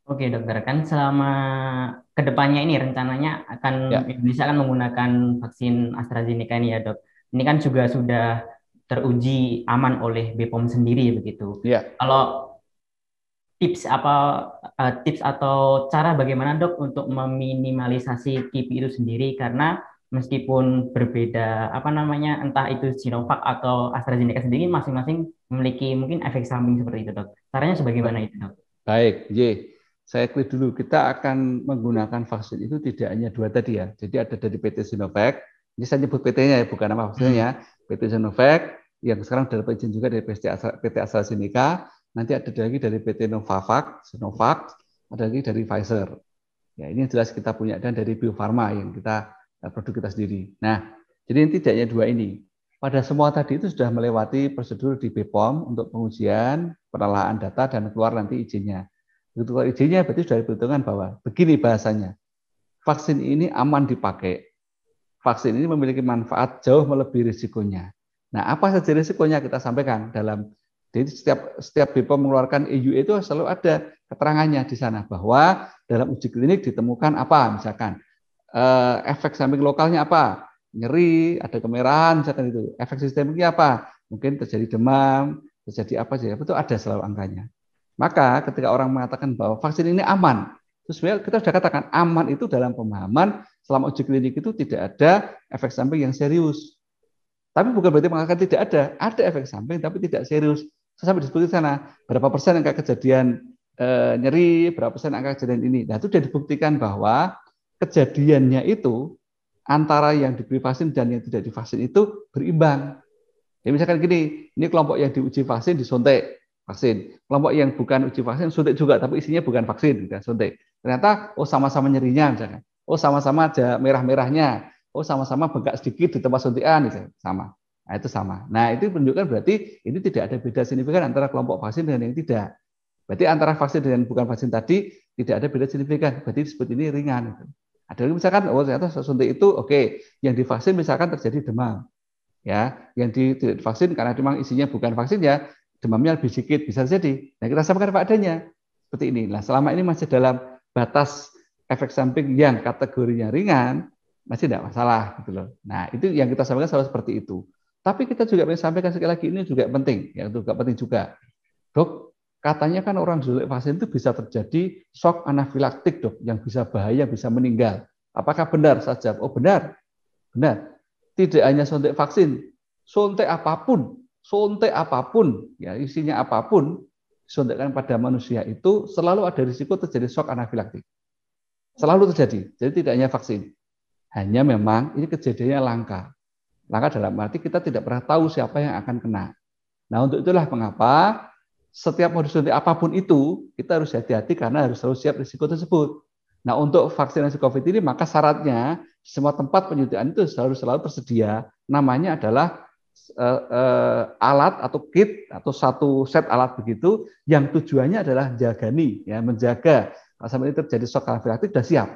Oke dokter, kan selama kedepannya ini rencananya akan Ya, Indonesia akan menggunakan vaksin AstraZeneca ini ya dok. Ini kan juga sudah teruji aman oleh BPOM sendiri begitu. ya. Kalau tips atau cara bagaimana dok untuk meminimalisasi KIPI itu sendiri karena meskipun berbeda apa namanya entah itu Sinovac atau AstraZeneca sendiri masing-masing memiliki mungkin efek samping seperti itu dok. Caranya sebagaimana itu dok? Baik, saya klik dulu. Kita akan menggunakan vaksin itu tidak hanya dua tadi ya. Jadi ada dari PT Sinovac. Ini saya nyebut PT-nya ya, bukan nama vaksinnya Hmm. ya. PT Sinovac yang sekarang dapat izin juga dari PT AstraZeneca. Nanti ada lagi dari PT Sinovac, ada lagi dari Pfizer. Ya, ini jelas kita punya dan dari Bio Farma yang kita produk kita sendiri. Nah, jadi ini tidak hanya dua ini. Pada semua tadi itu sudah melewati prosedur di BPOM untuk pengujian, penelahan data dan keluar nanti izinnya. Begitu keluar izinnya berarti sudah diperhitungkan bahwa begini bahasanya. Vaksin ini aman dipakai. Vaksin ini memiliki manfaat jauh melebihi risikonya. Nah, apa saja risikonya kita sampaikan dalam jadi setiap BPOM mengeluarkan EUA itu selalu ada keterangannya di sana bahwa dalam uji klinik ditemukan apa misalkan efek samping lokalnya apa, nyeri, ada kemerahan misalkan itu, efek sistemiknya apa, mungkin terjadi demam, terjadi apa saja, itu ada selalu angkanya. Maka ketika orang mengatakan bahwa vaksin ini aman, terus kita sudah katakan aman itu dalam pemahaman selama uji klinik itu tidak ada efek samping yang serius. Tapi bukan berarti mengatakan tidak ada efek samping tapi tidak serius. Saya sampai disebut di sana berapa persen angka kejadian nyeri, berapa persen angka kejadian ini. Nah itu sudah dibuktikan bahwa kejadiannya itu antara yang diberi vaksin dan yang tidak divaksin itu berimbang. Ya misalkan gini, ini kelompok yang diuji vaksin disuntik vaksin, kelompok yang bukan uji vaksin suntik juga tapi isinya bukan vaksin, gitu, suntik. Ternyata oh sama-sama nyerinya misalkan, oh sama-sama ada merah-merahnya, oh sama-sama bengkak sedikit di tempat suntikan, gitu. Sama. Nah itu sama. Nah itu menunjukkan berarti ini tidak ada beda signifikan antara kelompok vaksin dengan yang tidak. Berarti antara vaksin dengan bukan vaksin tadi tidak ada beda signifikan. Berarti disebut ini ringan. Ada lagi misalkan, oh ternyata suntik itu oke, yang divaksin misalkan terjadi demam, ya yang tidak divaksin karena memang isinya bukan vaksin ya demamnya lebih sedikit bisa jadi. Nah kita sampaikan apa adanya seperti ini. Nah selama ini masih dalam batas efek samping yang kategorinya ringan masih tidak masalah gitu loh. Nah itu yang kita sampaikan selalu seperti itu. Tapi kita juga ingin sampaikan sekali lagi ini juga penting, ya itu juga penting juga. Dok, katanya kan orang suntik vaksin itu bisa terjadi shock anafilaktik dok, yang bisa bahaya, bisa meninggal. Apakah benar saja? Oh benar, benar. Tidak hanya suntik vaksin, suntik apapun, ya isinya apapun, suntikan pada manusia itu selalu ada risiko terjadi shock anafilaktik. Selalu terjadi. Jadi tidak hanya vaksin. Hanya memang ini kejadiannya langka. Langka dalam arti kita tidak pernah tahu siapa yang akan kena. Nah untuk itulah mengapa setiap mau disuntik apapun itu, kita harus hati-hati karena harus selalu siap risiko tersebut. Nah untuk vaksinasi COVID ini maka syaratnya semua tempat penyuntikan itu selalu tersedia. Namanya adalah alat atau kit atau satu set alat begitu yang tujuannya adalah jagani, ya menjaga kalau sampai ini terjadi shock anafilaktik sudah siap.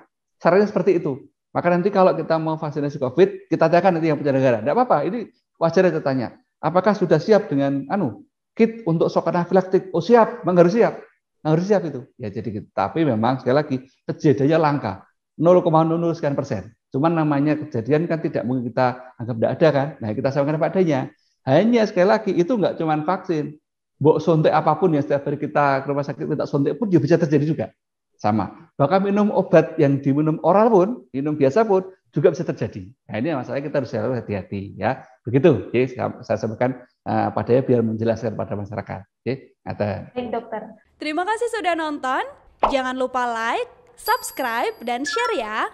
Syaratnya seperti itu. Maka nanti kalau kita mau vaksinasi COVID, kita tanyakan nanti yang punya negara. Tidak apa-apa, ini wajar kita tanya. Apakah sudah siap dengan kit untuk shock anafilaktik? Oh siap, memang harus siap. Harus siap itu. Ya jadi gitu. Tapi memang sekali lagi kejadiannya langka. 0,00 sekian persen. Cuman namanya kejadian kan tidak mungkin kita anggap tidak ada kan. Nah kita sampaikan apa adanya. Hanya sekali lagi itu nggak cuma vaksin. Mbok suntik apapun yang setiap hari kita ke rumah sakit minta suntik pun juga bisa terjadi juga. Sama. Bahkan minum obat yang diminum oral pun, minum biasa pun juga bisa terjadi. Nah ini masalahnya kita harus selalu hati-hati ya. Begitu. Jadi saya sampaikan padanya biar menjelaskan pada masyarakat. Oke, ada. Baik dokter. Terima kasih sudah nonton. Jangan lupa like, subscribe, dan share ya.